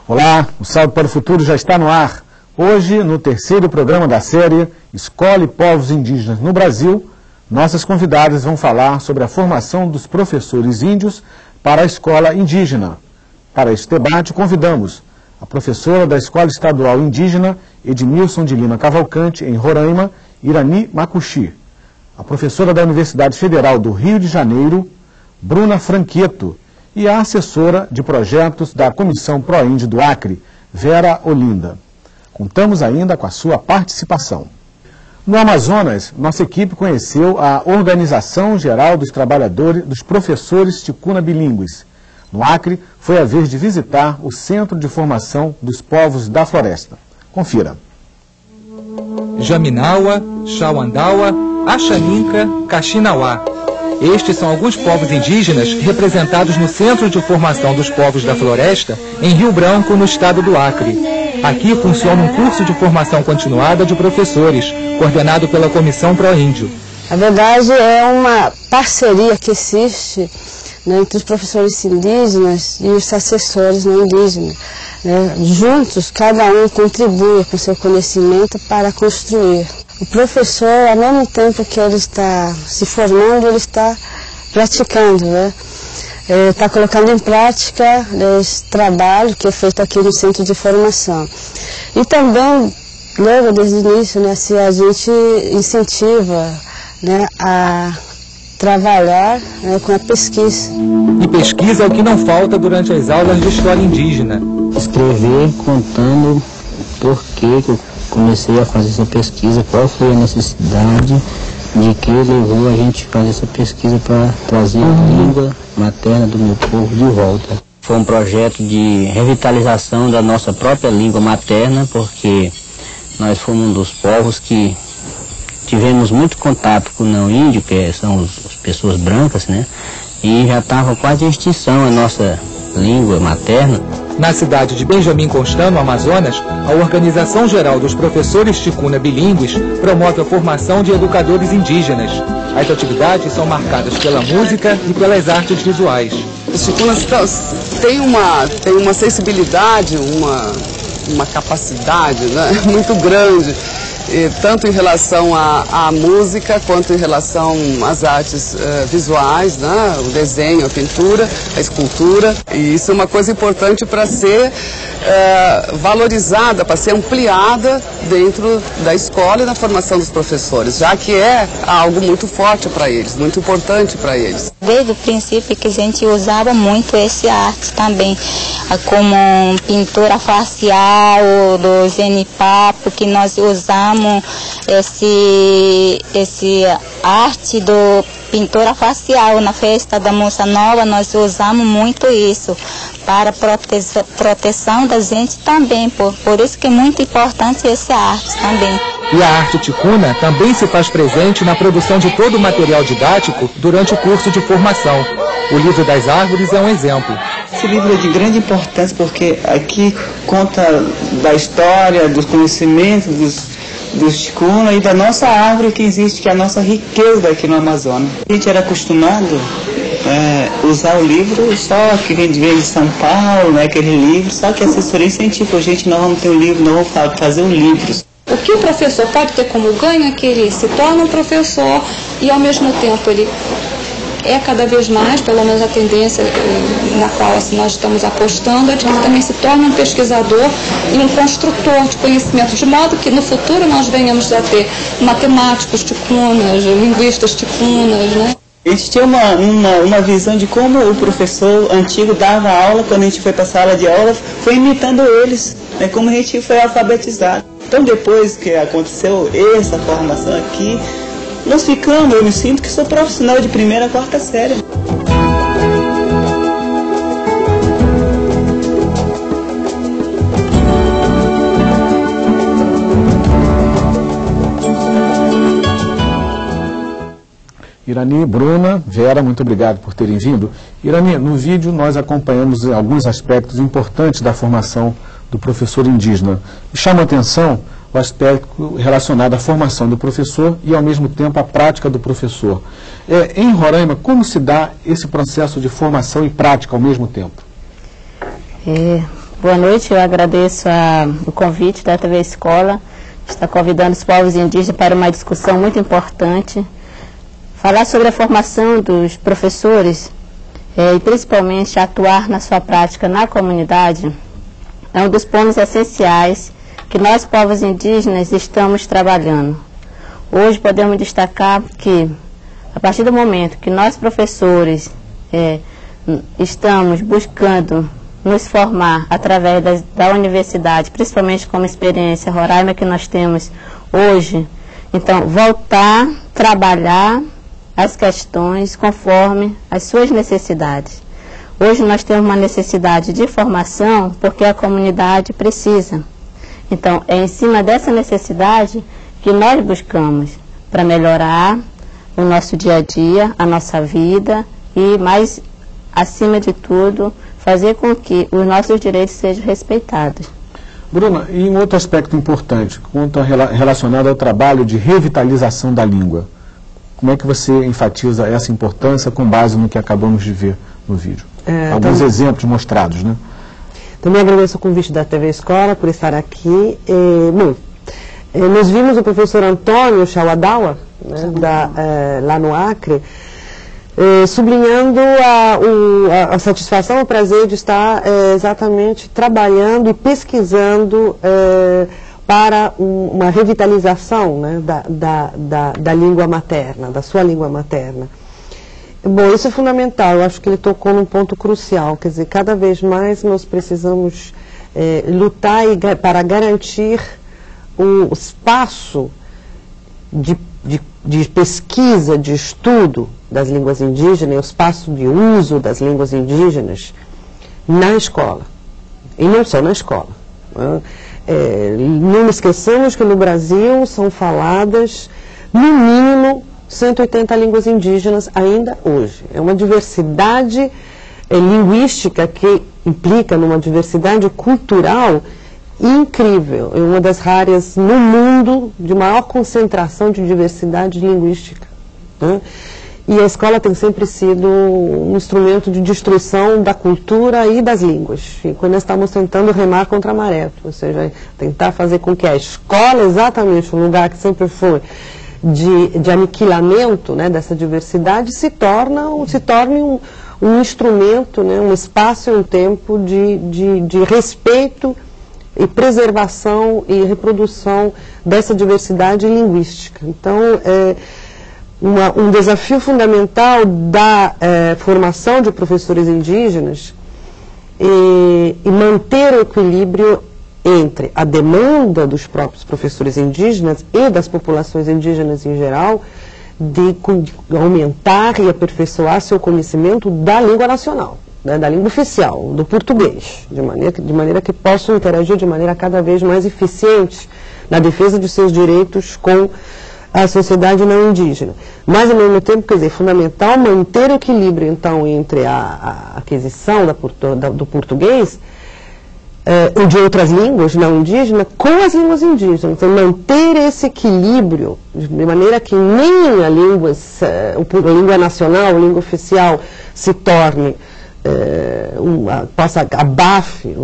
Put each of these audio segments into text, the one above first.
Olá, o Salto para o Futuro já está no ar. Hoje, no terceiro programa da série Escola e Povos Indígenas no Brasil, nossas convidadas vão falar sobre a formação dos professores índios para a escola indígena. Para este debate, convidamos a professora da Escola Estadual Indígena, Edmilson de Lima Cavalcante, em Roraima, Irani Macuxi. A professora da Universidade Federal do Rio de Janeiro, Bruna Franqueto, e a assessora de projetos da Comissão Proíndio do Acre, Vera Olinda. Contamos ainda com a sua participação. No Amazonas, nossa equipe conheceu a Organização Geral dos Trabalhadores dos Professores Ticuna Bilíngues. No Acre, foi a vez de visitar o Centro de Formação dos Povos da Floresta. Confira. Jaminawa, Xauandawa, Axaninca, Caxinauá. Estes são alguns povos indígenas representados no Centro de Formação dos Povos da Floresta, em Rio Branco, no estado do Acre. Aqui funciona um curso de formação continuada de professores, coordenado pela Comissão Proíndio. Na verdade, é uma parceria que existe, né, entre os professores indígenas e os assessores não indígenas. Juntos, cada um contribui com seu conhecimento para construir. O professor, ao mesmo tempo que ele está se formando, ele está praticando, né? Está colocando em prática esse trabalho que é feito aqui no Centro de Formação. E também, logo desde o início, né, se a gente incentiva, né, a trabalhar, né, com a pesquisa. E pesquisa é o que não falta durante as aulas de história indígena. Escrever contando por que eu comecei a fazer essa pesquisa, qual foi a necessidade de que levou a gente a fazer essa pesquisa para trazer a língua materna do meu povo de volta. Foi um projeto de revitalização da nossa própria língua materna, porque nós fomos um dos povos que tivemos muito contato com o não índio, que são as pessoas brancas, né? E já estava quase em extinção a nossa língua materna. Na cidade de Benjamin Constant, no Amazonas, a Organização Geral dos Professores Ticuna Bilíngues promove a formação de educadores indígenas. As atividades são marcadas pela música e pelas artes visuais. Os ticunas têm uma sensibilidade, uma capacidade, né, muito grande, tanto em relação à música quanto em relação às artes visuais, né? O desenho, a pintura, a escultura. E isso é uma coisa importante para ser valorizada, para ser ampliada dentro da escola e na formação dos professores, já que é algo muito forte para eles, muito importante para eles. Desde o princípio que a gente usava muito essa arte também, como pintura facial, do genipapo, que nós usamos esse arte do pintura facial na festa da Moça Nova. Nós usamos muito isso para proteção da gente também, por isso que é muito importante essa arte também. E a arte ticuna também se faz presente na produção de todo o material didático durante o curso de formação. O Livro das Árvores é um exemplo. Esse livro é de grande importância porque aqui conta da história, dos conhecimentos dos ticuna e da nossa árvore que existe, que é a nossa riqueza aqui no Amazonas. A gente era acostumado usar o livro só que vem de São Paulo, né, aquele livro, só que a assessoria incentiva, gente, nós vamos ter um livro, nós vamos fazer um livro. O que o professor pode ter como ganho é que ele se torna um professor e ao mesmo tempo ele é cada vez mais, pelo menos a tendência na qual assim, nós estamos apostando, é de que também se torna um pesquisador e um construtor de conhecimento, de modo que no futuro nós venhamos a ter matemáticos ticunas, linguistas ticunas, né? A gente tinha uma visão de como o professor antigo dava aula, quando a gente foi para a sala de aula, foi imitando eles, né, como a gente foi alfabetizado. Então depois que aconteceu essa formação aqui, nós ficamos, eu me sinto que sou profissional de primeira a quarta série. Irani, Bruna, Vera, muito obrigado por terem vindo. Irani, no vídeo nós acompanhamos alguns aspectos importantes da formação do professor indígena. Chama a atenção o aspecto relacionado à formação do professor e, ao mesmo tempo, a prática do professor. Em Roraima, como se dá esse processo de formação e prática ao mesmo tempo? Boa noite, eu agradeço o convite da TV Escola, está convidando os povos indígenas para uma discussão muito importante. Falar sobre a formação dos professores e principalmente atuar na sua prática na comunidade é um dos pontos essenciais que nós, povos indígenas, estamos trabalhando. Hoje podemos destacar que, a partir do momento que nós, professores, estamos buscando nos formar através da universidade, principalmente como experiência Roraima que nós temos hoje, então voltar a trabalhar as questões conforme as suas necessidades. Hoje nós temos uma necessidade de formação porque a comunidade precisa. Então, é em cima dessa necessidade que nós buscamos para melhorar o nosso dia a dia, a nossa vida e, mais acima de tudo, fazer com que os nossos direitos sejam respeitados. Bruna, e um outro aspecto importante, relacionado ao trabalho de revitalização da língua. Como é que você enfatiza essa importância com base no que acabamos de ver no vídeo? Alguns exemplos mostrados, né? Também agradeço o convite da TV Escola por estar aqui. Nós vimos o professor Antônio Chauadawa, né, lá no Acre, sublinhando a satisfação, o prazer de estar exatamente trabalhando e pesquisando para uma revitalização, né, da língua materna, da sua língua materna. Bom, isso é fundamental, eu acho que ele tocou num ponto crucial, quer dizer, cada vez mais nós precisamos lutar para garantir o espaço de pesquisa, de estudo das línguas indígenas, o espaço de uso das línguas indígenas na escola, e não só na escola. Não esqueçamos que no Brasil são faladas, no mínimo, 180 línguas indígenas ainda hoje. É uma diversidade linguística que implica numa diversidade cultural incrível. É uma das áreas no mundo de maior concentração de diversidade linguística, né? E a escola tem sempre sido um instrumento de destruição da cultura e das línguas. E quando nós estamos tentando remar contra a maré, ou seja, tentar fazer com que a escola, exatamente um lugar que sempre foi de aniquilamento, né, dessa diversidade, se torne um instrumento, né, um espaço e um tempo de respeito e preservação e reprodução dessa diversidade linguística. Então, um desafio fundamental da formação de professores indígenas e manter o equilíbrio entre a demanda dos próprios professores indígenas e das populações indígenas em geral de aumentar e aperfeiçoar seu conhecimento da língua nacional, né, da língua oficial, do português, de maneira que possam interagir de maneira cada vez mais eficiente na defesa de seus direitos com a sociedade não indígena. Mas, ao mesmo tempo, quer dizer, é fundamental manter o equilíbrio, então, entre a aquisição do português ou de outras línguas não indígenas com as línguas indígenas. Então, manter esse equilíbrio de maneira que nem a língua nacional, a língua oficial se torne, abafe,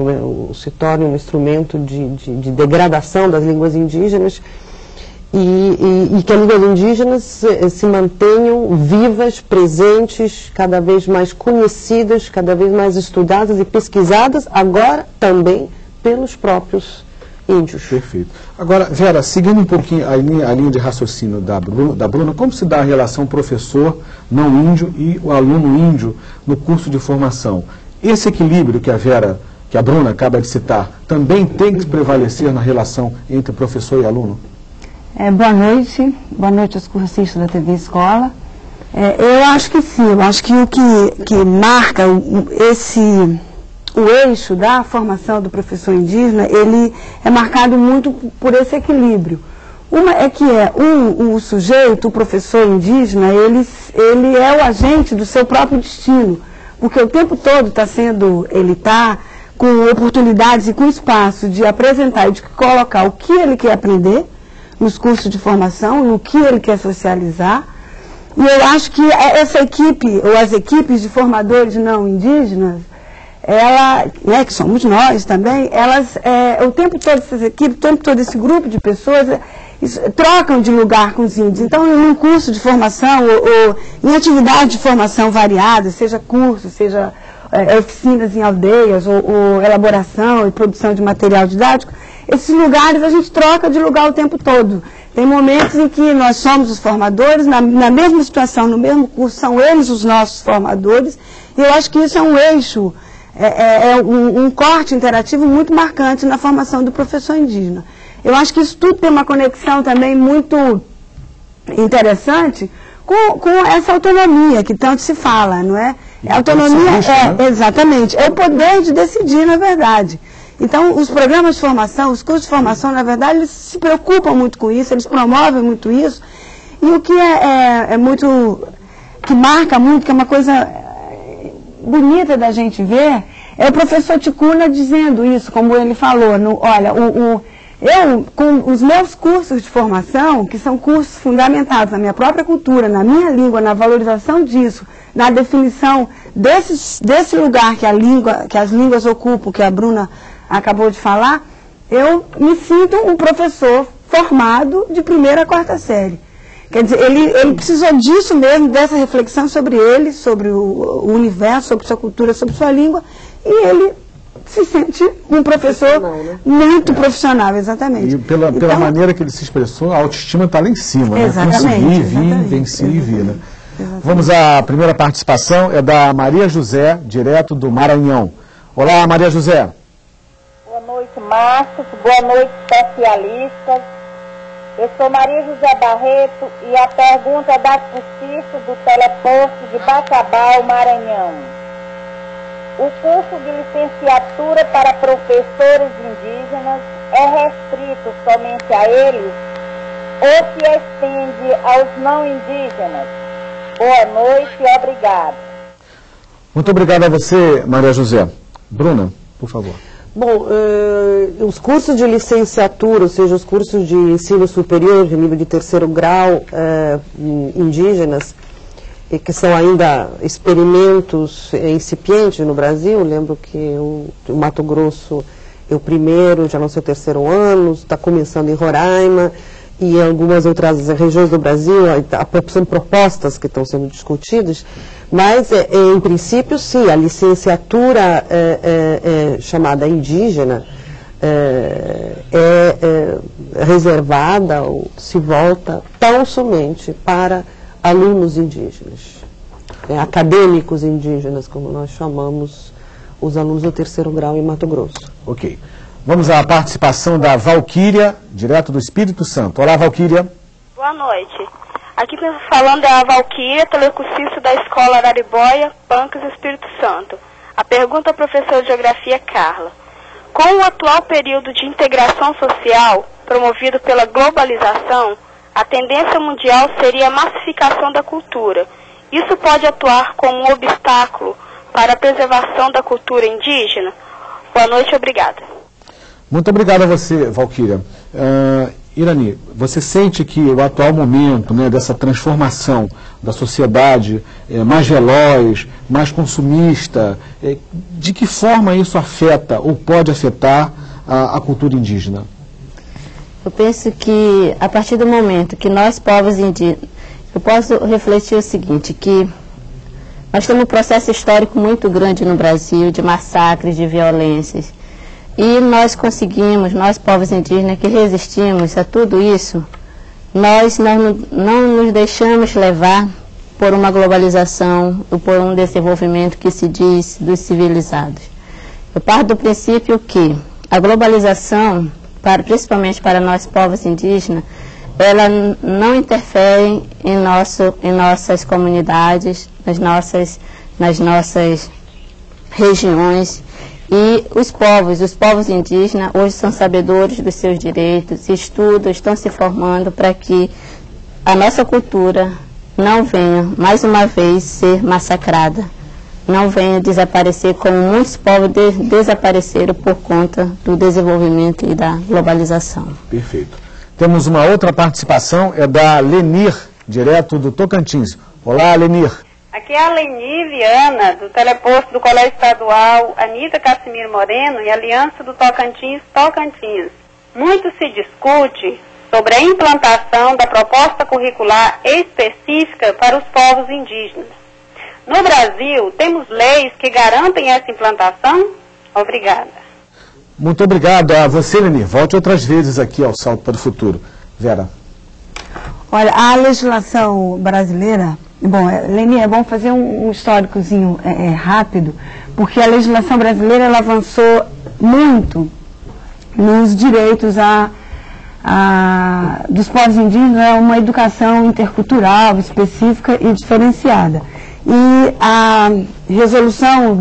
se torne um instrumento de degradação das línguas indígenas e que as línguas indígenas se mantenham vivas, presentes, cada vez mais conhecidas, cada vez mais estudadas e pesquisadas, agora também pelos próprios índios. Perfeito. Agora, Vera, seguindo um pouquinho a linha de raciocínio da Bruna, como se dá a relação professor não índio e o aluno índio no curso de formação? Esse equilíbrio que a Bruna acaba de citar, também tem que prevalecer na relação entre professor e aluno? Boa noite aos cursistas da TV Escola. Eu acho que sim, eu acho que o que marca o eixo da formação do professor indígena, ele é marcado muito por esse equilíbrio. Uma é que o sujeito, o professor indígena, ele é o agente do seu próprio destino, porque o tempo todo ele está com oportunidades e com espaço de apresentar e de colocar o que ele quer aprender nos cursos de formação e o que ele quer socializar. E eu acho que essa equipe, ou as equipes de formadores não indígenas, ela, né, que somos nós também, elas, o tempo todo, essas equipes, o tempo todo esse grupo de pessoas trocam de lugar com os índios. Então, em um curso de formação ou em atividade de formação variada, seja curso, seja oficinas em aldeias ou elaboração e produção de material didático, esses lugares a gente troca de lugar o tempo todo. Tem momentos em que nós somos os formadores, na mesma situação, no mesmo curso, são eles os nossos formadores, e eu acho que isso é um eixo, um corte interativo muito marcante na formação do professor indígena. Eu acho que isso tudo tem uma conexão também muito interessante com essa autonomia que tanto se fala, não é? A autonomia exatamente, é o poder de decidir, na verdade. Então, os programas de formação, os cursos de formação, na verdade, eles se preocupam muito com isso, eles promovem muito isso. E o que que marca muito, que é uma coisa bonita da gente ver, é o professor Ticuna dizendo isso, como ele falou. Olha, eu, com os meus cursos de formação, que são cursos fundamentados na minha própria cultura, na minha língua, na valorização disso, na definição desse lugar que as línguas ocupam, que a Bruna acabou de falar, eu me sinto um professor formado de 1ª a 4ª série. Quer dizer, ele precisou disso mesmo, dessa reflexão sobre ele, sobre o universo, sobre sua cultura, sobre sua língua, e ele se sente um professor muito profissional, exatamente. E pela maneira que ele se expressou, a autoestima está lá em cima, né? Conseguir vir, vencer e vir, né? Vamos à primeira participação, é da Maria José, direto do Maranhão. Olá, Maria José. Boa noite, Márcio. Boa noite, especialistas. Eu sou Maria José Barreto e a pergunta é da Justiça do Teleposto de Bacabal, Maranhão. O curso de licenciatura para professores indígenas é restrito somente a eles ou se estende aos não indígenas? Boa noite e obrigado. Muito obrigado a você, Maria José. Bruna, por favor. Bom, os cursos de licenciatura, ou seja, os cursos de ensino superior, de nível de 3º grau, indígenas, e que são ainda experimentos incipientes no Brasil. Lembro que o Mato Grosso é o primeiro, já não sei o 3º ano, está começando em Roraima, e em algumas outras regiões do Brasil são propostas que estão sendo discutidas, mas em princípio sim, a licenciatura chamada indígena é reservada ou se volta tão somente para alunos indígenas, acadêmicos indígenas, como nós chamamos os alunos do 3º grau em Mato Grosso. Ok. Vamos à participação da Valquíria, direto do Espírito Santo. Olá, Valquíria. Boa noite. Aqui falando é a Valquíria, telecursista da Escola Araribóia, Pancas, Espírito Santo. A pergunta ao professor de Geografia, Carla. Com o atual período de integração social, promovido pela globalização, a tendência mundial seria a massificação da cultura. Isso pode atuar como um obstáculo para a preservação da cultura indígena? Boa noite, obrigada. Muito obrigado a você, Valquíria. Irani, você sente que o atual momento, né, dessa transformação da sociedade mais veloz, mais consumista, de que forma isso afeta ou pode afetar a cultura indígena? Eu penso que a partir do momento que nós, povos indígenas, eu posso refletir o seguinte, que nós temos um processo histórico muito grande no Brasil de massacres, de violências. E nós conseguimos, nós povos indígenas que resistimos a tudo isso, nós não nos deixamos levar por uma globalização ou por um desenvolvimento que se diz dos civilizados. Eu parto do princípio que a globalização, principalmente para nós povos indígenas, ela não interfere em nossas comunidades, nas nossas regiões. E os povos indígenas hoje são sabedores dos seus direitos, estudam, estão se formando para que a nossa cultura não venha, mais uma vez, ser massacrada, não venha desaparecer como muitos povos desapareceram por conta do desenvolvimento e da globalização. Perfeito. Temos uma outra participação, é da Lenir, direto do Tocantins. Olá, Lenir. Aqui é a Leni Viana, do teleposto do Colégio Estadual Anita Cassimiro Moreno e Aliança do Tocantins. Muito se discute sobre a implantação da proposta curricular específica para os povos indígenas. No Brasil, temos leis que garantem essa implantação? Obrigada. Muito obrigado a você, Leni. Volte outras vezes aqui ao Salto para o Futuro. Vera. Olha, a legislação brasileira... Bom, Leni, é bom fazer um históricozinho rápido, porque a legislação brasileira ela avançou muito nos direitos dos povos indígenas a uma educação intercultural, específica e diferenciada. E a resolução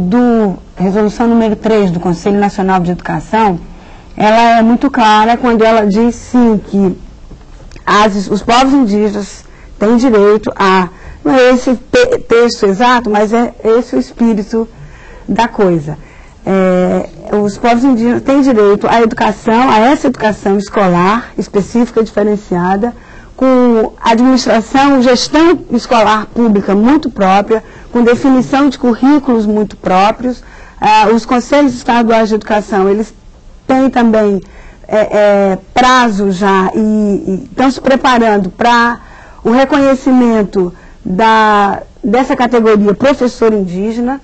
número 3 do Conselho Nacional de Educação, ela é muito clara quando ela diz, sim, que os povos indígenas têm direito a... Não é esse texto exato, mas é esse o espírito da coisa. Os povos indígenas têm direito à educação, a essa educação escolar, específica e diferenciada, com administração, gestão escolar pública muito própria, com definição de currículos muito próprios. Os conselhos estaduais de educação, eles têm também prazo já e estão se preparando para o reconhecimento dessa categoria professor indígena.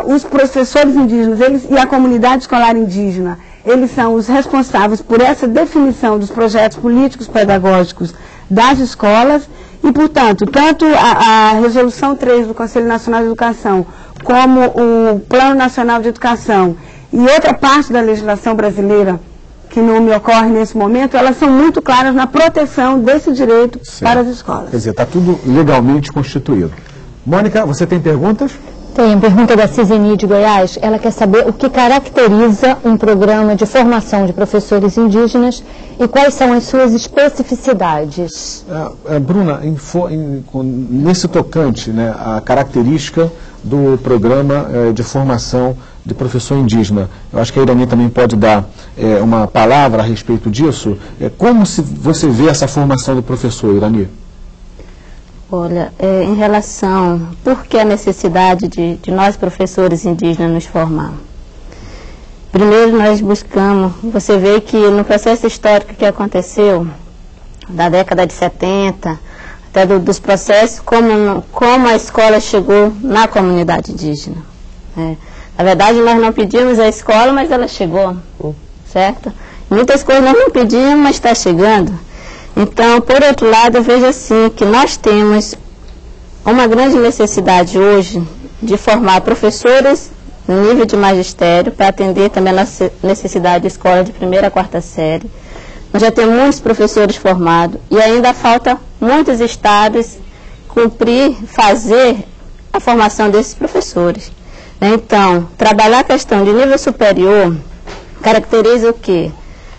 Os professores indígenas e a comunidade escolar indígena, eles são os responsáveis por essa definição dos projetos políticos pedagógicos das escolas e, portanto, tanto a Resolução 3 do Conselho Nacional de Educação como o Plano Nacional de Educação e outra parte da legislação brasileira que não me ocorre nesse momento, elas são muito claras na proteção desse direito para as escolas. Quer dizer, está tudo legalmente constituído. Mônica, você tem perguntas? Tem pergunta da Ciseni de Goiás. Ela quer saber o que caracteriza um programa de formação de professores indígenas e quais são as suas especificidades. Bruna, nesse tocante, né, a característica do programa de formação de professor indígena, eu acho que a Irani também pode dar uma palavra a respeito disso. Como você vê essa formação do professor, Irani? Olha, em relação, por que a necessidade de nós professores indígenas nos formar? Primeiro nós buscamos, você vê que no processo histórico que aconteceu, da década de 70, até dos processos, como a escola chegou na comunidade indígena. Na verdade nós não pedimos a escola, mas ela chegou, certo? Muitas coisas nós não pedimos, mas está chegando. Então, por outro lado, eu vejo assim que nós temos uma grande necessidade hoje de formar professores no nível de magistério para atender também a nossa necessidade de escola de 1ª a 4ª série. Nós já temos muitos professores formados e ainda falta muitos estados fazer a formação desses professores. Então, trabalhar a questão de nível superior caracteriza o quê?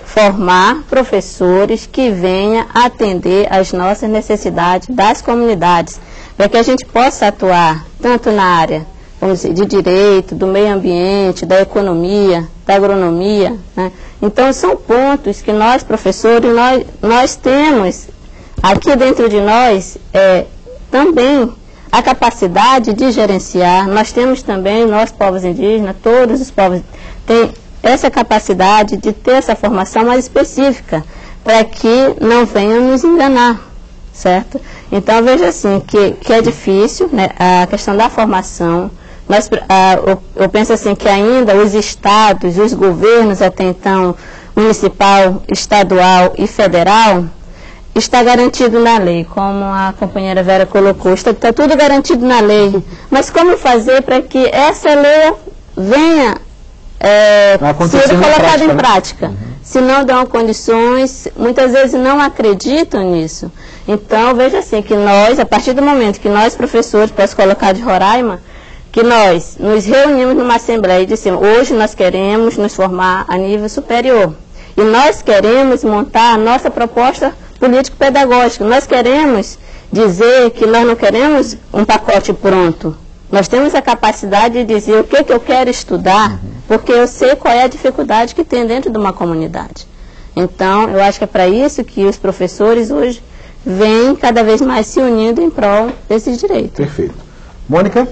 Formar professores que venham atender às nossas necessidades das comunidades, para que a gente possa atuar tanto na área, vamos dizer, de direito, do meio ambiente, da economia, da agronomia, né? Então são pontos que nós, professores, nós temos aqui dentro de nós também a capacidade de gerenciar. Nós temos também, nós povos indígenas, todos os povos têm essa capacidade de ter essa formação mais específica, para que não venham nos enganar, certo? Então, veja assim, que é difícil, né, a questão da formação. Eu penso assim, que ainda os estados, os governos até então, municipal, estadual e federal, está garantido na lei, como a companheira Vera colocou, está tudo garantido na lei. Mas como fazer para que essa lei venha ser colocado em prática? Se não dão condições, muitas vezes não acreditam nisso. Então, veja assim, que nós, a partir do momento que nós, professores, posso colocar de Roraima, que nós nos reunimos numa assembleia e dissemos, hoje nós queremos nos formar a nível superior. E nós queremos montar a nossa proposta político-pedagógica. Nós queremos dizer que nós não queremos um pacote pronto. Nós temos a capacidade de dizer o que eu quero estudar, porque eu sei qual é a dificuldade que tem dentro de uma comunidade. Então, eu acho que é para isso que os professores hoje vêm cada vez mais se unindo em prol desses direitos. Perfeito. Mônica?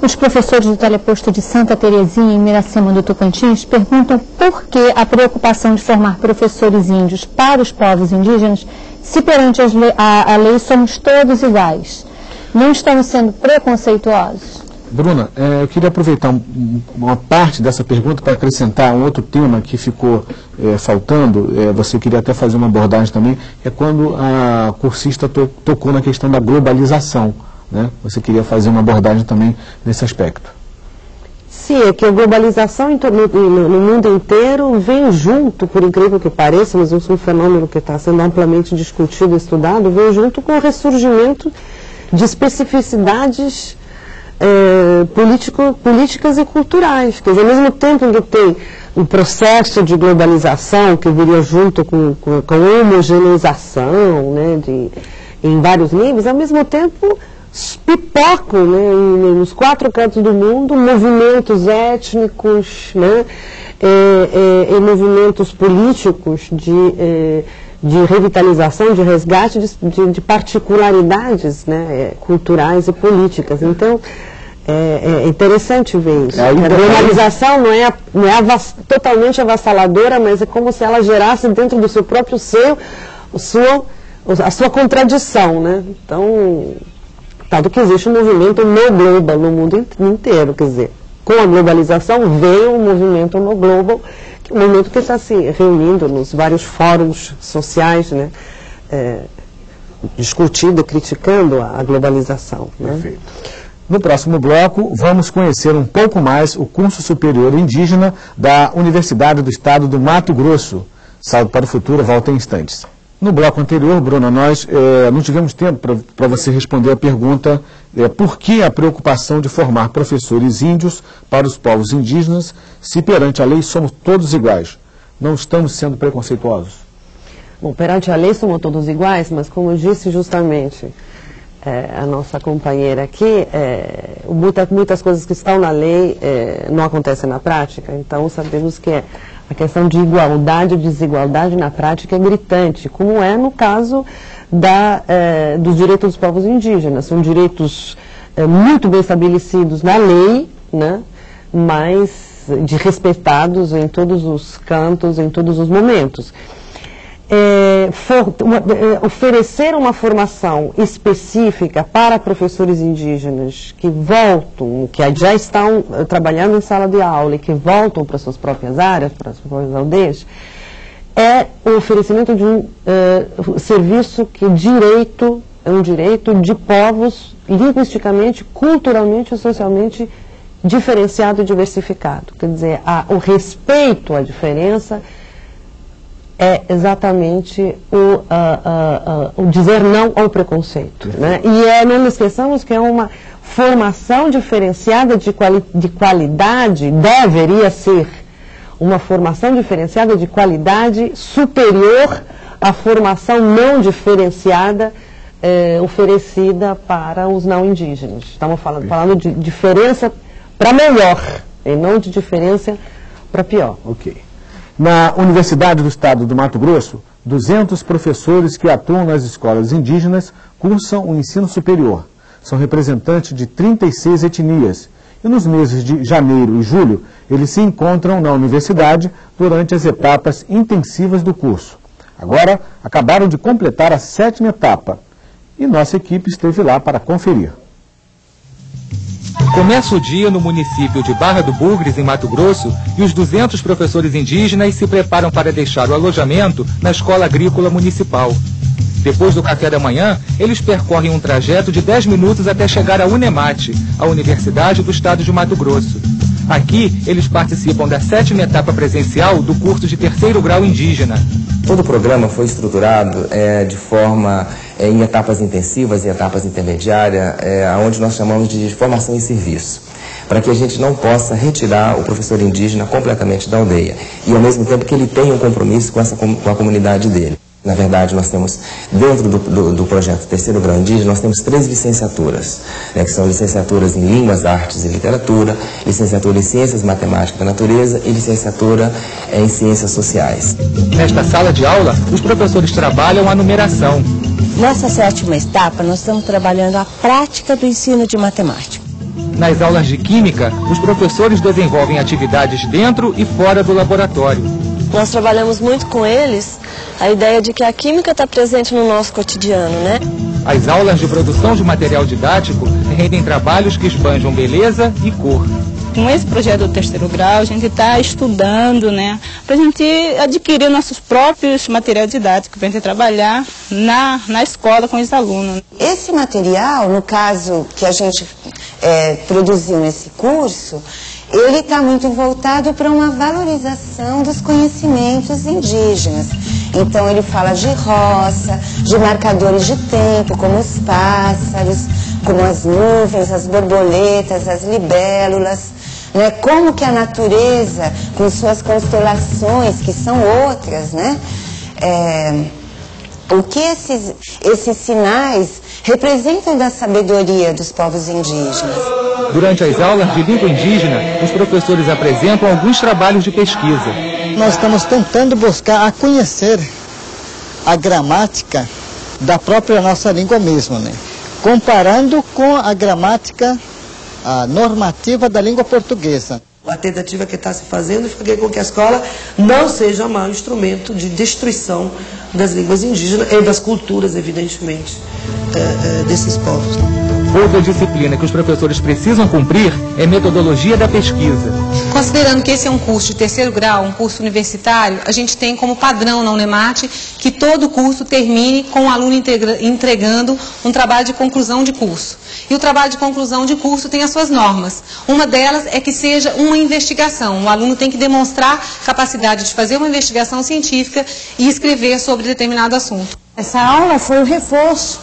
Os professores do teleposto de Santa Terezinha, em Miracema do Tocantins, perguntam por que a preocupação de formar professores índios para os povos indígenas, se perante a lei somos todos iguais. Não estamos sendo preconceituosos? Bruna, eu queria aproveitar uma parte dessa pergunta para acrescentar um outro tema que ficou faltando. Você queria até fazer uma abordagem também, é quando a cursista tocou na questão da globalização. Né? Você queria fazer uma abordagem também nesse aspecto. Sim, é que a globalização no mundo inteiro vem junto, por incrível que pareça, mas isso é um fenômeno que está sendo amplamente discutido e estudado, vem junto com o ressurgimento de especificidades políticas e culturais. Quer dizer, ao mesmo tempo que tem um processo de globalização que viria junto com homogeneização, né, em vários níveis, ao mesmo tempo pipocam, né, nos 4 cantos do mundo movimentos étnicos, né, e movimentos políticos de revitalização, de resgate de particularidades, né, culturais e políticas. Então, é interessante ver isso. A globalização não é totalmente avassaladora, mas é como se ela gerasse dentro do seu próprio seio a sua contradição, né? Então, tanto que existe um movimento no global no mundo inteiro, quer dizer, com a globalização veio um movimento no global, que é um movimento que está se reunindo nos vários fóruns sociais, né, discutindo, criticando a globalização. Né? Perfeito. No próximo bloco, vamos conhecer um pouco mais o curso superior indígena da Universidade do Estado do Mato Grosso. Saldo para o Futuro, volta em instantes. No bloco anterior, Bruna, nós não tivemos tempo para você responder a pergunta por que a preocupação de formar professores índios para os povos indígenas, se perante a lei somos todos iguais. Não estamos sendo preconceituosos? Bom, perante a lei somos todos iguais, mas como eu disse justamente a nossa companheira aqui, muitas coisas que estão na lei não acontecem na prática, então sabemos que a questão de igualdade e desigualdade na prática é gritante, como é no caso dos direitos dos povos indígenas. São direitos muito bem estabelecidos na lei, né, mas respeitados em todos os cantos, em todos os momentos. Oferecer uma formação específica para professores indígenas que voltam, que já estão trabalhando em sala de aula e que voltam para suas próprias áreas, para as próprias aldeias, é o oferecimento de um serviço que é um direito de povos linguisticamente, culturalmente e socialmente diferenciado e diversificado. Quer dizer, o respeito à diferença é exatamente o dizer não ao preconceito. Né? E não nos esqueçamos que é uma formação diferenciada de qualidade, deveria ser uma formação diferenciada de qualidade superior à formação não diferenciada oferecida para os não indígenas. Estamos falando de diferença para melhor, e não de diferença para pior. Ok. Na Universidade do Estado do Mato Grosso, 200 professores que atuam nas escolas indígenas cursam o ensino superior. São representantes de 36 etnias. E nos meses de janeiro e julho, eles se encontram na universidade durante as etapas intensivas do curso. Agora, acabaram de completar a 7ª etapa. E nossa equipe esteve lá para conferir. Começa o dia no município de Barra do Bugres, em Mato Grosso, e os 200 professores indígenas se preparam para deixar o alojamento na Escola Agrícola Municipal. Depois do café da manhã, eles percorrem um trajeto de 10 minutos até chegar à Unemate, a Universidade do Estado de Mato Grosso. Aqui, eles participam da 7ª etapa presencial do curso de 3º grau indígena. Todo o programa foi estruturado de forma em etapas intensivas e etapas intermediárias, onde nós chamamos de formação em serviço, para que a gente não possa retirar o professor indígena completamente da aldeia e, ao mesmo tempo, que ele tenha um compromisso com a comunidade dele. Na verdade, nós temos, dentro do projeto 3º Grau Indígena, nós temos 3 licenciaturas, que são licenciaturas em Línguas, Artes e Literatura, licenciatura em Ciências Matemáticas da Natureza e licenciatura em Ciências Sociais. Nesta sala de aula, os professores trabalham a numeração. Nessa 7ª etapa, nós estamos trabalhando a prática do ensino de matemática. Nas aulas de Química, os professores desenvolvem atividades dentro e fora do laboratório. Nós trabalhamos muito com eles a ideia de que a Química está presente no nosso cotidiano, né? As aulas de produção de material didático rendem trabalhos que esbanjam beleza e cor. Com esse projeto do 3º grau, a gente está estudando, né, para a gente adquirir nossos próprios materiais didáticos, para a gente trabalhar na escola com os alunos. Esse material, no caso que a gente produziu nesse curso, ele está muito voltado para uma valorização dos conhecimentos indígenas. Então ele fala de roça, de marcadores de tempo, como os pássaros, como as nuvens, as borboletas, as libélulas, né? Como que a natureza, com suas constelações, que são outras, né? O que esses sinais representam da sabedoria dos povos indígenas. Durante as aulas de língua indígena, os professores apresentam alguns trabalhos de pesquisa. Nós estamos tentando buscar a conhecer a gramática da própria nossa língua mesmo, né? Comparando com a gramática normativa da língua portuguesa. A tentativa que está se fazendo é fazer com que a escola não seja um instrumento de destruição das línguas indígenas e das culturas, evidentemente, desses povos. Outra disciplina que os professores precisam cumprir é metodologia da pesquisa. Considerando que esse é um curso de 3º grau, um curso universitário, a gente tem como padrão na Unemate que todo curso termine com o aluno entregando um trabalho de conclusão de curso. E o trabalho de conclusão de curso tem as suas normas. Uma delas é que seja uma investigação. O aluno tem que demonstrar capacidade de fazer uma investigação científica e escrever sobre determinado assunto. Essa aula foi o reforço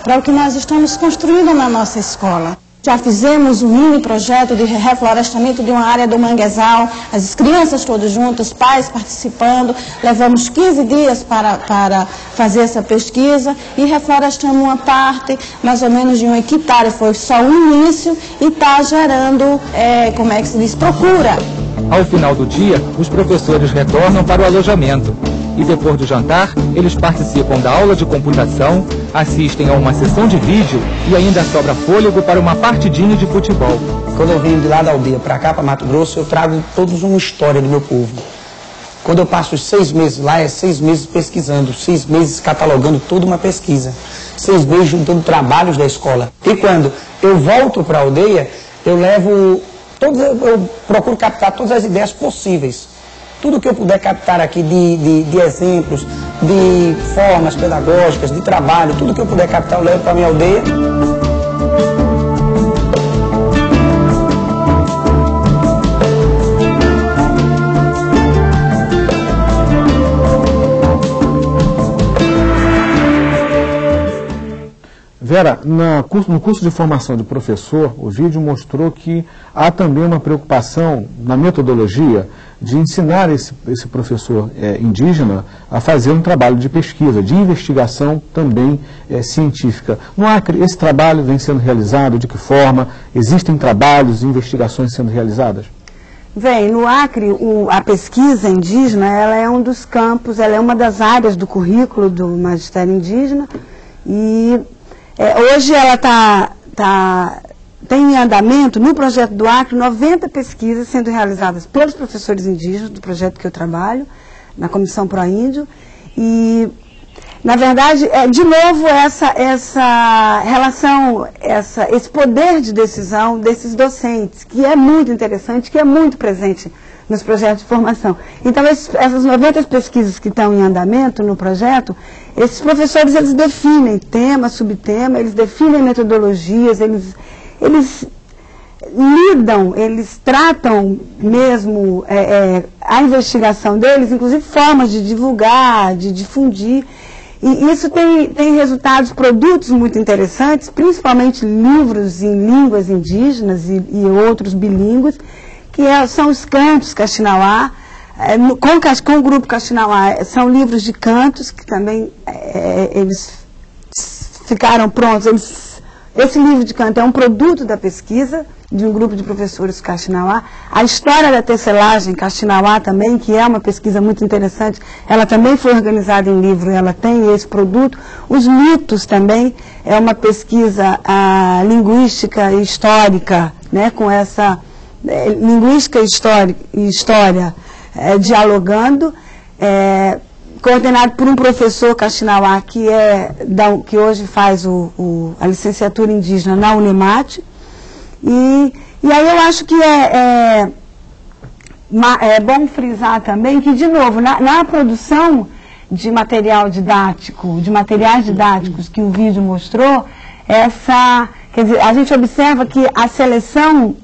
para o que nós estamos construindo na nossa escola. Já fizemos um mini projeto de reflorestamento de uma área do manguezal, as crianças todas juntas, os pais participando, levamos 15 dias para fazer essa pesquisa e reflorestamos uma parte, mais ou menos de 1 hectare, foi só o início e está gerando, como é que se diz, procura. Ao final do dia, os professores retornam para o alojamento. E depois do jantar, eles participam da aula de computação, assistem a uma sessão de vídeo e ainda sobra fôlego para uma partidinha de futebol. Quando eu venho de lá da aldeia para cá, para Mato Grosso, eu trago todos uma história do meu povo. Quando eu passo os 6 meses lá, é 6 meses pesquisando, 6 meses catalogando toda uma pesquisa, 6 meses juntando trabalhos da escola. E quando eu volto para a aldeia, eu procuro captar todas as ideias possíveis. Tudo que eu puder captar aqui de exemplos, de formas pedagógicas, de trabalho, tudo que eu puder captar eu levo para a minha aldeia. Vera, no curso de formação de professor, o vídeo mostrou que há também uma preocupação na metodologia de ensinar esse professor indígena a fazer um trabalho de pesquisa, de investigação também científica. No Acre, esse trabalho vem sendo realizado? De que forma? Existem trabalhos e investigações sendo realizadas? No Acre, a pesquisa indígena, ela é um dos campos, ela é uma das áreas do currículo do magistério indígena e hoje ela tem em andamento, no projeto do Acre, 90 pesquisas sendo realizadas pelos professores indígenas, do projeto que eu trabalho, na Comissão Proíndio. E, na verdade, de novo, essa relação, esse poder de decisão desses docentes, que é muito interessante, que é muito presente nos projetos de formação. Então, essas 90 pesquisas que estão em andamento no projeto, esses professores, eles definem tema, subtema, eles definem metodologias, eles lidam, eles tratam mesmo a investigação deles, inclusive formas de divulgar, de difundir. E isso tem resultados, produtos muito interessantes, principalmente livros em línguas indígenas e outros bilíngues, que são os cantos Kaxinawá, com o grupo Kaxinawá, são livros de cantos que também eles ficaram prontos. Esse livro de canto é um produto da pesquisa de um grupo de professores Kaxinawá. A história da tecelagem Kaxinawá também, que é uma pesquisa muito interessante, ela também foi organizada em livro, ela tem esse produto. Os mitos também, é uma pesquisa linguística e histórica, né, com essa linguística e história dialogando, coordenado por um professor Kaxinawá, que hoje faz a licenciatura indígena na Unemate. E aí eu acho que é bom frisar também que, de novo, na produção de material didático, de materiais didáticos que o vídeo mostrou, quer dizer, a gente observa que a seleção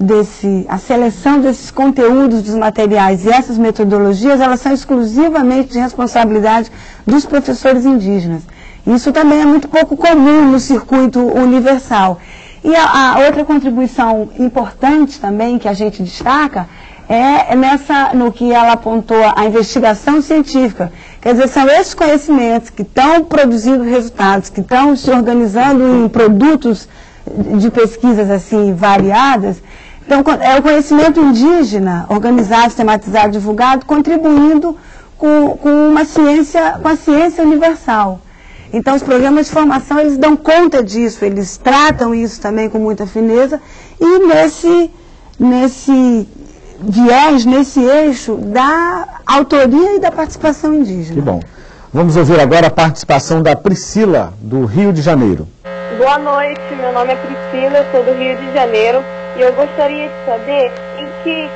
desses conteúdos dos materiais e essas metodologias, elas são exclusivamente de responsabilidade dos professores indígenas. Isso também é muito pouco comum no circuito universal. E a outra contribuição importante também que a gente destaca é no que ela apontou, a investigação científica. Quer dizer, são esses conhecimentos que estão produzindo resultados, que estão se organizando em produtos de pesquisas assim variadas. Então, é o conhecimento indígena, organizado, sistematizado, divulgado, contribuindo com a ciência universal. Então, os programas de formação, eles dão conta disso, eles tratam isso também com muita fineza, e nesse viés, nesse eixo da autoria e da participação indígena. Que bom. Vamos ouvir agora a participação da Priscila, do Rio de Janeiro. Boa noite, meu nome é Priscila, eu sou do Rio de Janeiro, e eu gostaria de saber em que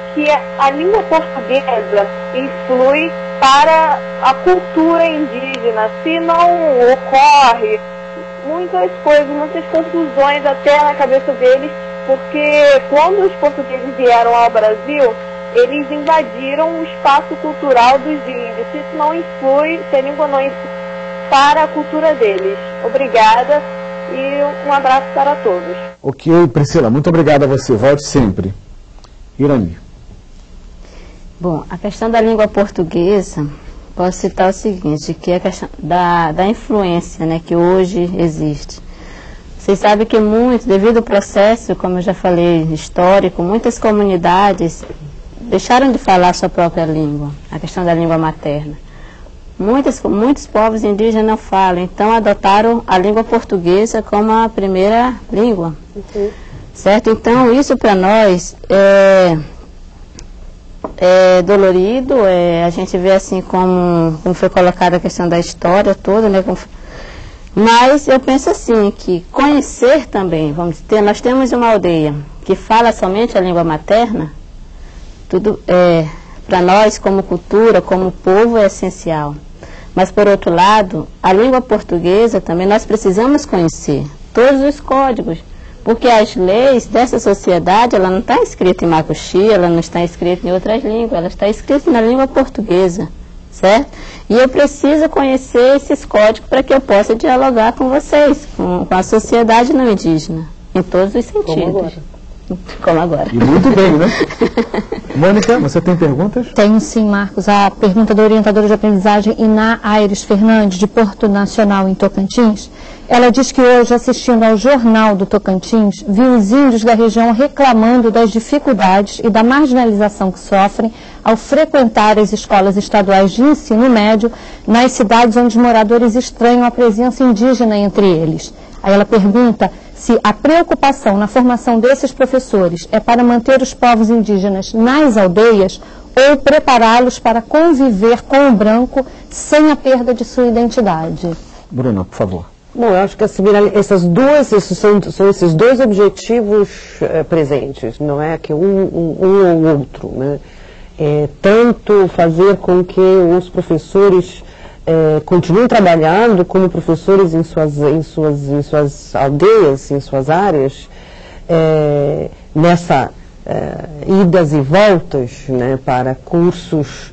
a língua portuguesa influi para a cultura indígena, se não ocorre muitas coisas, muitas confusões até na cabeça deles, porque quando os portugueses vieram ao Brasil, eles invadiram o espaço cultural dos índios. Se isso não influi, se a língua não influi para a cultura deles. Obrigada e um abraço para todos. Ok, Priscila, muito obrigado a você. Volte sempre. Irani. Bom, a questão da língua portuguesa, posso citar o seguinte, que é a questão da influência, né, que hoje existe. Vocês sabem que devido ao processo, como eu já falei, histórico, muitas comunidades deixaram de falar a sua própria língua, a questão da língua materna. Muitos povos indígenas não falam, então adotaram a língua portuguesa como a primeira língua. Certo? Então, isso para nós é dolorido, a gente vê assim como foi colocada a questão da história toda, né? Mas eu penso assim, que conhecer também, nós temos uma aldeia que fala somente a língua materna, tudo para nós como cultura, como povo é essencial. Mas por outro lado, a língua portuguesa também nós precisamos conhecer todos os códigos, porque as leis dessa sociedade, ela não está escrita em macuxi, ela não está escrita em outras línguas, ela está escrita na língua portuguesa, certo? E eu preciso conhecer esses códigos para que eu possa dialogar com vocês, com a sociedade não indígena, em todos os sentidos. Como agora. E muito bem, né? Mônica, você tem perguntas? Tenho sim, Marcos. A pergunta da orientadora de aprendizagem Iná Aires Fernandes, de Porto Nacional, em Tocantins. Ela diz que hoje, assistindo ao Jornal do Tocantins, viu os índios da região reclamando das dificuldades e da marginalização que sofrem ao frequentar as escolas estaduais de ensino médio nas cidades onde os moradores estranham a presença indígena entre eles. Aí ela pergunta se a preocupação na formação desses professores é para manter os povos indígenas nas aldeias ou prepará-los para conviver com o branco sem a perda de sua identidade. Bruna, por favor. Bom, eu acho que são esses dois objetivos presentes, não é que um ou outro, né? Tanto fazer com que os professores continuem trabalhando como professores em suas aldeias, em suas áreas, nessa idas e voltas, né, para cursos,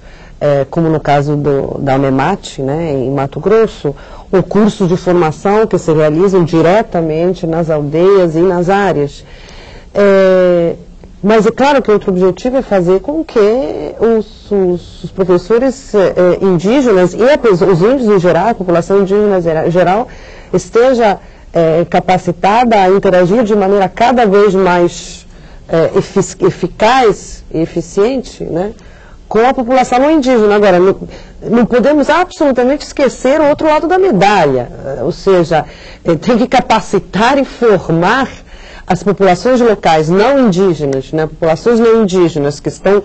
como no caso da Unemate, né, em Mato Grosso, ou cursos de formação que se realizam diretamente nas aldeias e nas áreas. Mas é claro que outro objetivo é fazer com que os professores indígenas e os índios em geral, a população indígena em geral, esteja capacitada a interagir de maneira cada vez mais eficaz e eficiente, né, com a população não indígena. Agora, não podemos absolutamente esquecer o outro lado da medalha, ou seja, tem que capacitar e formar as populações locais não indígenas, né, populações não indígenas que estão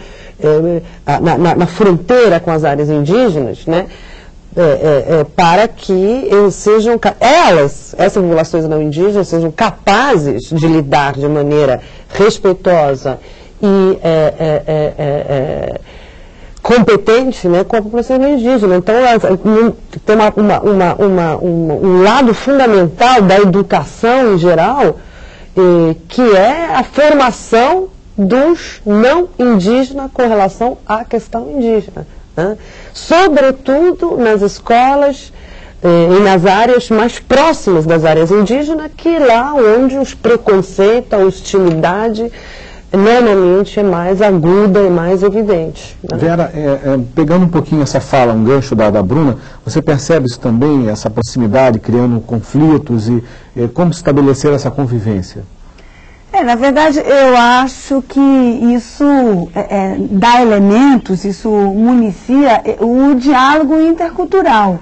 na fronteira com as áreas indígenas, né, para que sejam essas populações não indígenas sejam capazes de lidar de maneira respeitosa e competente, né, com a população indígena. Então, tem um lado fundamental da educação em geral, que é a formação dos não indígenas com relação à questão indígena, né? Sobretudo nas escolas e nas áreas mais próximas das áreas indígenas, que é lá onde os preconceitos, a hostilidade normalmente é mais aguda e mais evidente, né? Vera, pegando um pouquinho essa fala, um gancho da Bruna, você percebe isso também, essa proximidade, criando conflitos e como estabelecer essa convivência? Na verdade, eu acho que isso dá elementos, isso municia o diálogo intercultural,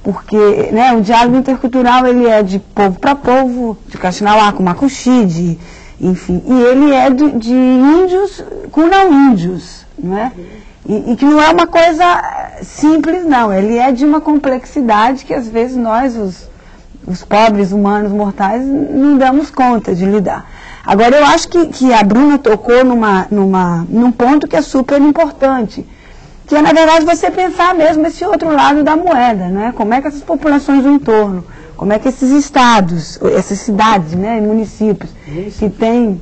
porque, né, o diálogo intercultural ele é de povo para povo, de Kaxinawá com Macuxi, enfim, e ele é de índios com não índios, não é? E que não é uma coisa simples, não, ele é de uma complexidade que às vezes nós, os pobres humanos mortais, não damos conta de lidar. Agora, eu acho que a Bruna tocou num ponto que é super importante, que é, na verdade, você pensar mesmo esse outro lado da moeda, né? Como é que essas populações do entorno, como é que esses estados, essas cidades, né, e municípios, que têm,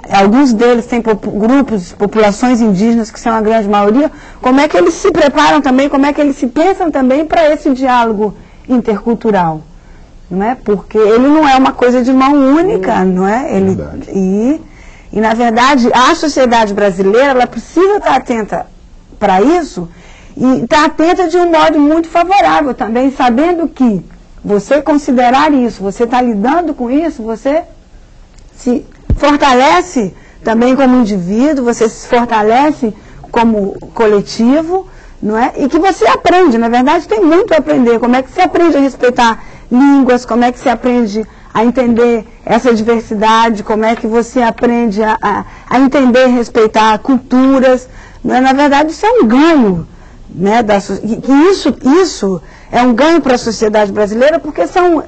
alguns deles têm grupos, populações indígenas, que são a grande maioria, como é que eles se preparam também, como é que eles se pensam também para esse diálogo intercultural. Não é? Porque ele não é uma coisa de mão única, não é? E, na verdade, a sociedade brasileira ela precisa estar atenta para isso e estar atenta de um modo muito favorável também, sabendo que você considerar isso, você está lidando com isso, você se fortalece também como indivíduo, você se fortalece como coletivo, não é? E que você aprende, na verdade tem muito a aprender, como é que você aprende a respeitar línguas, como é que você aprende a entender essa diversidade, como é que você aprende a entender e respeitar culturas, né? Na verdade isso é um ganho, né, isso é um ganho para a sociedade brasileira, porque são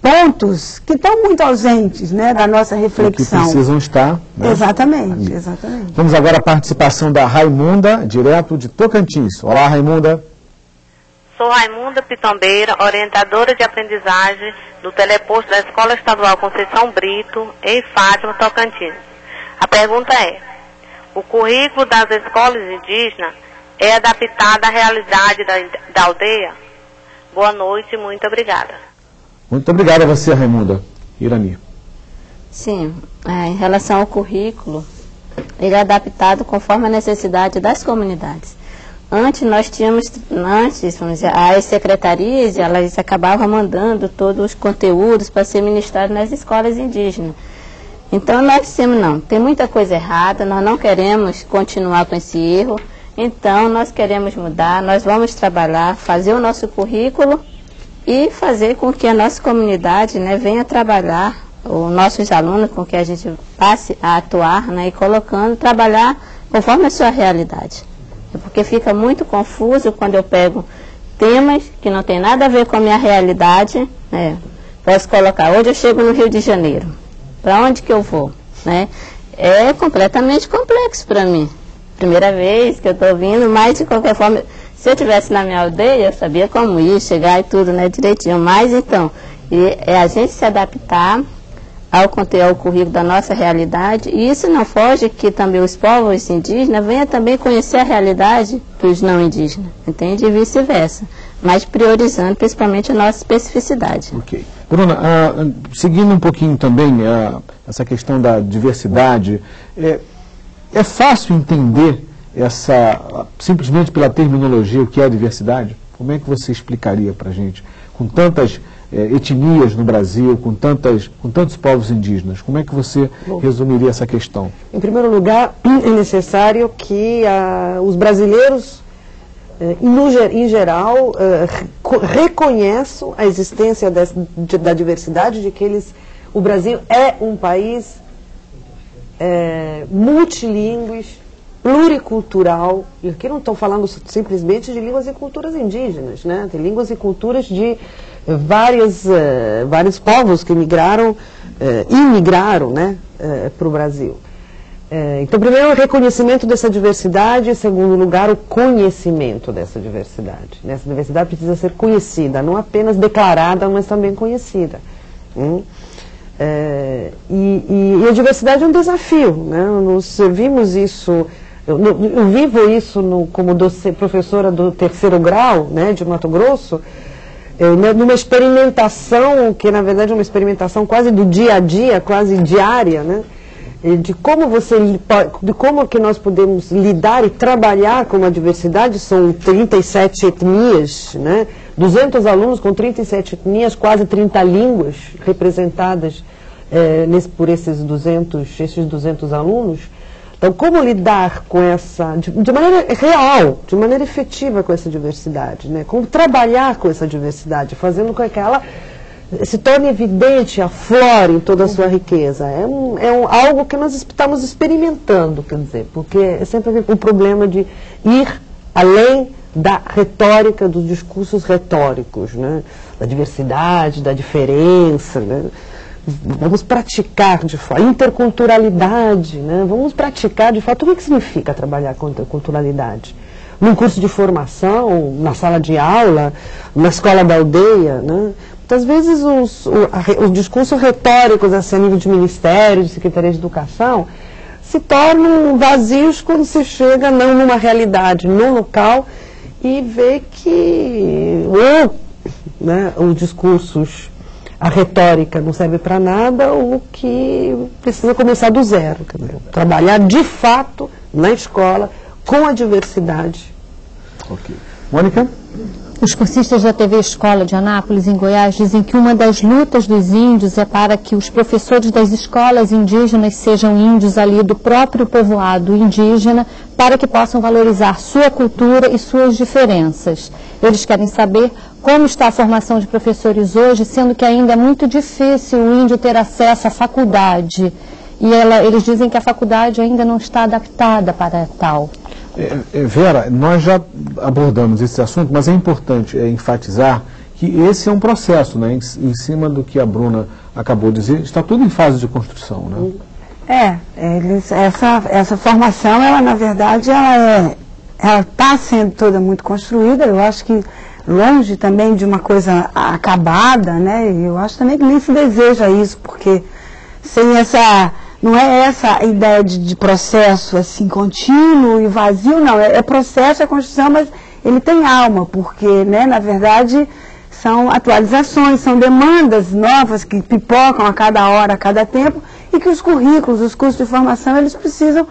pontos que estão muito ausentes, né, da nossa reflexão. Que precisam estar. Né? Exatamente. Vamos agora à participação da Raimunda, direto de Tocantins. Olá, Raimunda. Sou Raimunda Pitombeira, orientadora de aprendizagem do teleposto da Escola Estadual Conceição Brito, em Fátima, Tocantins. A pergunta é: o currículo das escolas indígenas é adaptado à realidade da aldeia? Boa noite e muito obrigada. Muito obrigado a você, Raimunda. Irani. Sim, em relação ao currículo, ele é adaptado conforme a necessidade das comunidades. Antes nós tínhamos, vamos dizer, as secretarias, elas acabavam mandando todos os conteúdos para ser ministrados nas escolas indígenas. Então nós dissemos, não, tem muita coisa errada, nós não queremos continuar com esse erro, então nós queremos mudar, nós vamos trabalhar, fazer o nosso currículo e fazer com que a nossa comunidade, né, venha trabalhar, os nossos alunos, com que a gente passe a atuar, né, e colocando, trabalhar conforme a sua realidade. Porque fica muito confuso quando eu pego temas que não tem nada a ver com a minha realidade, né? Posso colocar, hoje eu chego no Rio de Janeiro, para onde que eu vou? Né? É completamente complexo para mim. Primeira vez que eu estou vindo, mas de qualquer forma, se eu estivesse na minha aldeia, eu sabia como ir, chegar e tudo, né, direitinho. Mas então, é a gente se adaptar ao conteúdo, ao currículo da nossa realidade, e isso não foge que também os povos indígenas venham também conhecer a realidade dos não indígenas, entende? E vice-versa, mas priorizando principalmente a nossa especificidade. Ok. Bruna, seguindo um pouquinho também essa questão da diversidade, é fácil entender simplesmente pela terminologia o que é a diversidade? Como é que você explicaria para a gente, com tantas etnias no Brasil, com tantos povos indígenas. Como é que você resumiria essa questão? Em primeiro lugar, é necessário que os brasileiros, em geral, reconheçam a existência da diversidade, de que o Brasil é um país multilingüe, pluricultural, e aqui não estou falando simplesmente de línguas e culturas indígenas, né? Tem línguas e culturas de vários povos que imigraram, né, para o Brasil. Então, primeiro, o reconhecimento dessa diversidade, em segundo lugar, o conhecimento dessa diversidade. Essa diversidade precisa ser conhecida, não apenas declarada, mas também conhecida. E a diversidade é um desafio, né? Nós vimos isso, eu vivo isso como professora do terceiro grau, né, de Mato Grosso, numa experimentação, que na verdade é uma experimentação quase do dia a dia, quase diária, né? De como que nós podemos lidar e trabalhar com a diversidade. São 37 etnias, né? 200 alunos com 37 etnias, quase 30 línguas representadas por esses 200 alunos. Então, como lidar com de maneira real, de maneira efetiva com essa diversidade, né? Como trabalhar com essa diversidade, fazendo com que ela se torne evidente, aflore em toda a sua riqueza. Algo que nós estamos experimentando, quer dizer, porque é sempre um problema de ir além da retórica, dos discursos retóricos, né? Da diversidade, da diferença, né? Vamos praticar de fato, interculturalidade, né? Vamos praticar de fato. O que significa trabalhar com interculturalidade? Num curso de formação, na sala de aula, na escola da aldeia, né? Muitas vezes os discursos retóricos assim, a nível de ministério, de secretaria de educação, se tornam vazios quando se chega não numa realidade, num local, e vê que os discursos, a retórica não serve para nada, ou que precisa começar do zero. Quer dizer, trabalhar de fato na escola com a diversidade. Ok. Mônica? Os cursistas da TV Escola de Anápolis, em Goiás, dizem que uma das lutas dos índios é para que os professores das escolas indígenas sejam índios ali do próprio povoado indígena, para que possam valorizar sua cultura e suas diferenças. Eles querem saber como está a formação de professores hoje, sendo que ainda é muito difícil o índio ter acesso à faculdade. E eles dizem que a faculdade ainda não está adaptada para tal. Vera, nós já abordamos esse assunto, mas é importante enfatizar que esse é um processo, né? Em cima do que a Bruna acabou de dizer, está tudo em fase de construção, né? Essa formação, ela na verdade, ela está sendo toda muito construída. Eu acho que longe também de uma coisa acabada, né? Eu acho também que nem se deseja isso, porque sem não é essa a ideia de processo assim contínuo e vazio, não. É processo, é construção, mas ele tem alma, porque, né, na verdade, são atualizações, são demandas novas que pipocam a cada hora, a cada tempo, e que os currículos, os cursos de formação, eles precisam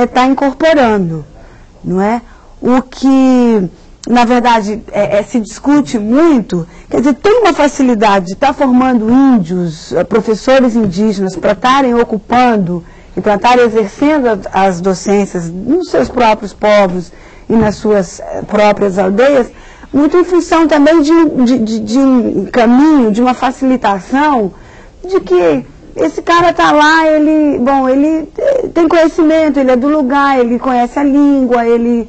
estar incorporando, não é? O que, na verdade, se discute muito, quer dizer, tem uma facilidade de estar formando índios, professores indígenas, para estarem ocupando e para estarem exercendo as docências nos seus próprios povos e nas suas próprias aldeias, muito em função também de um caminho, de uma facilitação, de que esse cara está lá, ele tem conhecimento, ele é do lugar, ele conhece a língua, ele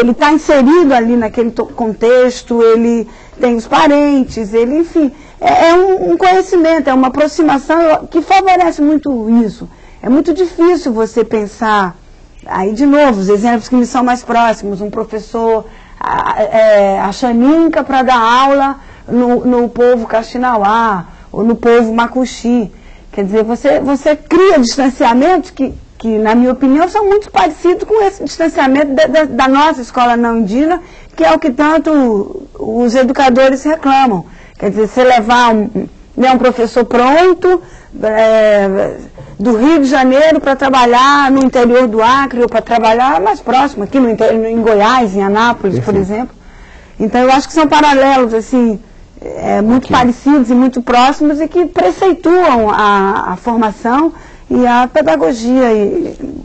está inserido ali naquele contexto, ele tem os parentes, enfim, é um conhecimento, é uma aproximação que favorece muito isso. É muito difícil você pensar, aí de novo, os exemplos que me são mais próximos, um professor, a Xaninca para dar aula no povo Kaxinawá, ou no povo Macuxi. Quer dizer, você cria distanciamentos que, na minha opinião, são muito parecidos com esse distanciamento da nossa escola não indígena, que é o que tanto os educadores reclamam. Quer dizer, você levar um professor pronto do Rio de Janeiro para trabalhar no interior do Acre, ou para trabalhar mais próximo, aqui em Goiás, em Anápolis, por exemplo. Então, eu acho que são paralelos, assim, muito parecidos e muito próximos e que preceituam a formação e a pedagogia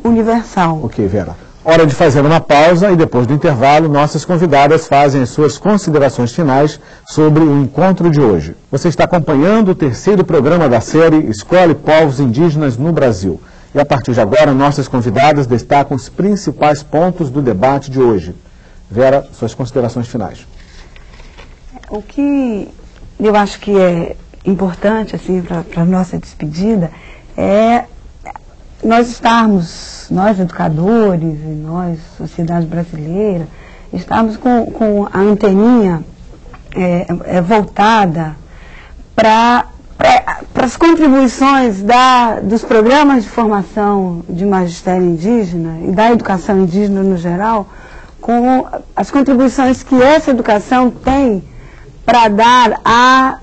universal. Ok, Vera. Hora de fazer uma pausa e depois do intervalo, nossas convidadas fazem as suas considerações finais sobre o encontro de hoje. Você está acompanhando o terceiro programa da série Escola e Povos Indígenas no Brasil. E a partir de agora, nossas convidadas destacam os principais pontos do debate de hoje. Vera, suas considerações finais. O que eu acho que é importante assim, para a nossa despedida é nós educadores e nós, sociedade brasileira, estamos com a anteninha voltada para as contribuições dos programas de formação de magistério indígena e da educação indígena no geral, com as contribuições que essa educação tem para dar à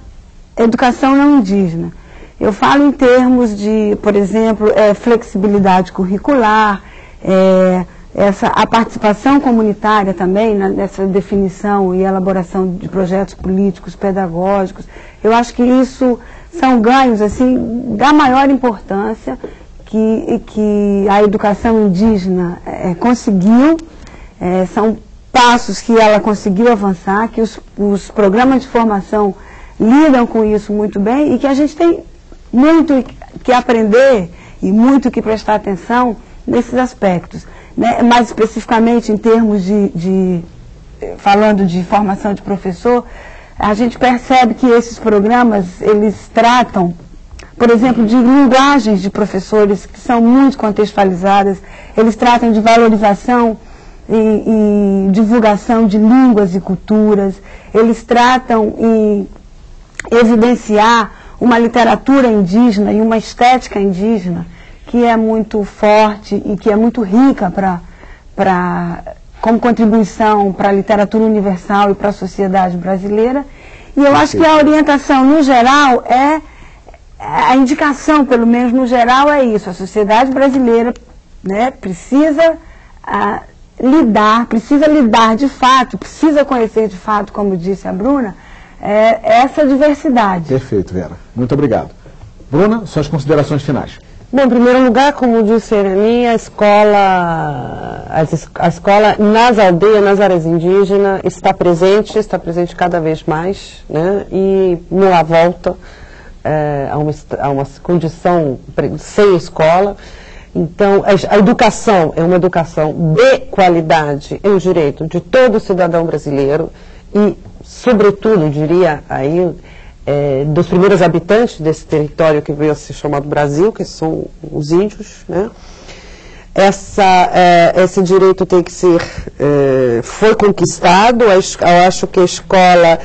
educação não indígena. Eu falo em termos de, por exemplo, flexibilidade curricular, a participação comunitária também nessa definição e elaboração de projetos políticos, pedagógicos. Eu acho que isso são ganhos assim, da maior importância que a educação indígena conseguiu, são passos que ela conseguiu avançar, que os programas de formação lidam com isso muito bem e que a gente tem muito que aprender e muito que prestar atenção nesses aspectos. Né? Mais especificamente em termos falando de formação de professor, a gente percebe que esses programas, eles tratam, por exemplo, de linguagens de professores que são muito contextualizadas, eles tratam de valorização e divulgação de línguas e culturas, eles tratam em evidenciar uma literatura indígena e uma estética indígena que é muito forte e que é muito rica como contribuição para a literatura universal e para a sociedade brasileira. E eu acho que a orientação, no geral, a indicação, pelo menos no geral, é isso. A sociedade brasileira, né, precisa lidar de fato, precisa conhecer de fato, como disse a Bruna, essa diversidade. Perfeito, Vera. Muito obrigado. Bruna, suas considerações finais. Bom, em primeiro lugar, como disse a Irani, a escola nas aldeias, nas áreas indígenas, está presente cada vez mais, né? E não há volta a uma condição sem escola. Então, a educação é uma educação de qualidade, é um direito de todo cidadão brasileiro e, sobretudo, diria aí, dos primeiros habitantes desse território que veio a ser chamado Brasil, que são os índios, né? Esse direito tem que ser, foi conquistado. Eu acho que a escola,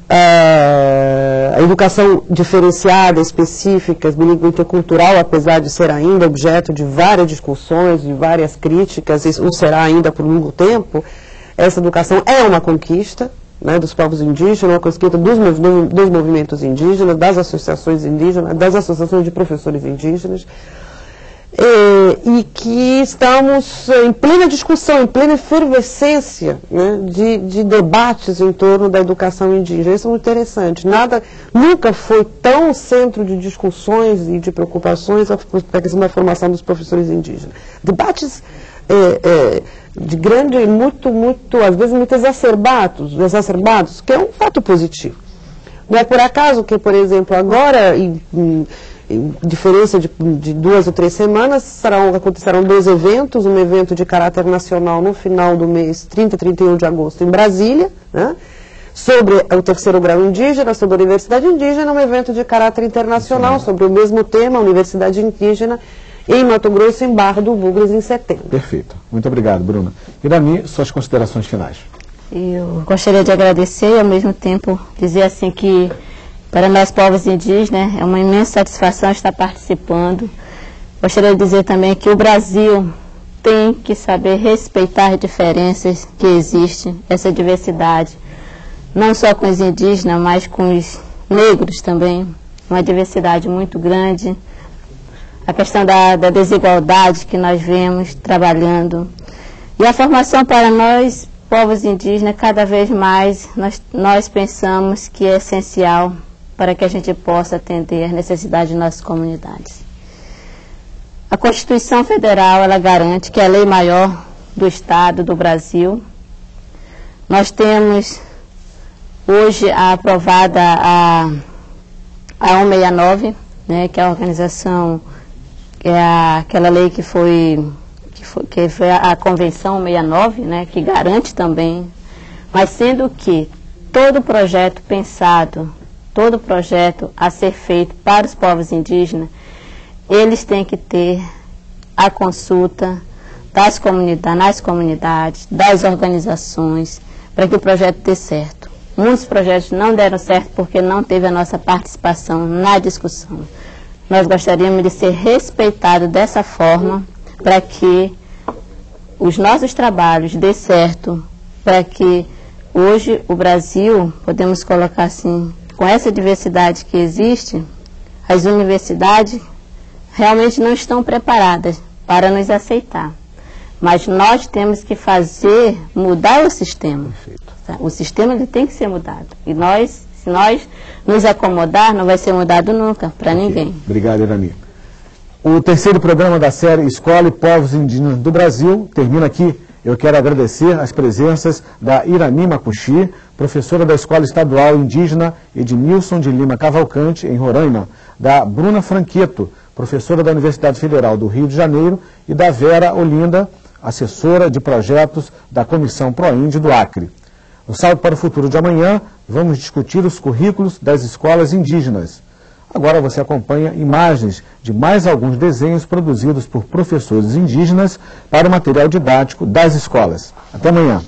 a educação diferenciada, específica, bilíngue intercultural, apesar de ser ainda objeto de várias discussões, de várias críticas, e o será ainda por longo tempo, essa educação é uma conquista, né, dos povos indígenas, uma conquista dos movimentos indígenas, das associações indígenas, das associações de professores indígenas, e que estamos em plena discussão, em plena efervescência, né, de debates em torno da educação indígena. Isso é muito interessante. Nunca foi tão centro de discussões e de preocupações a questão da formação dos professores indígenas. Debates de grande, às vezes muito exacerbados, que é um fato positivo. Não é por acaso que, por exemplo, agora, em diferença de 2 ou 3 semanas, acontecerão 2 eventos, um evento de caráter nacional no final do mês 30 e 31 de agosto em Brasília, né, sobre o terceiro grau indígena, sobre a universidade indígena, um evento de caráter internacional sobre o mesmo tema, a universidade indígena, em Mato Grosso, em Barra do Bugres, em setembro. Perfeito. Muito obrigado, Bruna. Irani, suas considerações finais. Eu gostaria de agradecer e, ao mesmo tempo, dizer assim que, para nós, povos indígenas, é uma imensa satisfação estar participando. Gostaria de dizer também que o Brasil tem que saber respeitar as diferenças que existem, essa diversidade, não só com os indígenas, mas com os negros também, uma diversidade muito grande. A questão da desigualdade que nós vemos trabalhando. E a formação para nós povos indígenas, cada vez mais nós pensamos que é essencial para que a gente possa atender as necessidades de nossas comunidades. A Constituição Federal, ela garante que é a lei maior do Estado, do Brasil. Nós temos hoje aprovada a 169, né, que é a organização, que é aquela lei que foi a Convenção 169, né, que garante também, mas sendo que todo projeto pensado, todo projeto a ser feito para os povos indígenas, eles têm que ter a consulta nas comunidades, das organizações, para que o projeto dê certo. Muitos projetos não deram certo porque não teve a nossa participação na discussão. Nós gostaríamos de ser respeitados dessa forma, para que os nossos trabalhos dê certo, para que hoje o Brasil, podemos colocar assim, com essa diversidade que existe, as universidades realmente não estão preparadas para nos aceitar. Mas nós temos que mudar o sistema. Tá? O sistema ele tem que ser mudado. E se nós nos acomodar, não vai ser mudado nunca, para ninguém. Obrigado, Irani. O terceiro programa da série Escola e Povos Indígenas do Brasil termina aqui. Eu quero agradecer as presenças da Irani Makushi, professora da Escola Estadual Indígena Edmilson de Lima Cavalcante, em Roraima, da Bruna Franqueto, professora da Universidade Federal do Rio de Janeiro, e da Vera Olinda, assessora de projetos da Comissão ProIndy do Acre. No Salto para o Futuro de amanhã, vamos discutir os currículos das escolas indígenas. Agora você acompanha imagens de mais alguns desenhos produzidos por professores indígenas para o material didático das escolas. Até amanhã.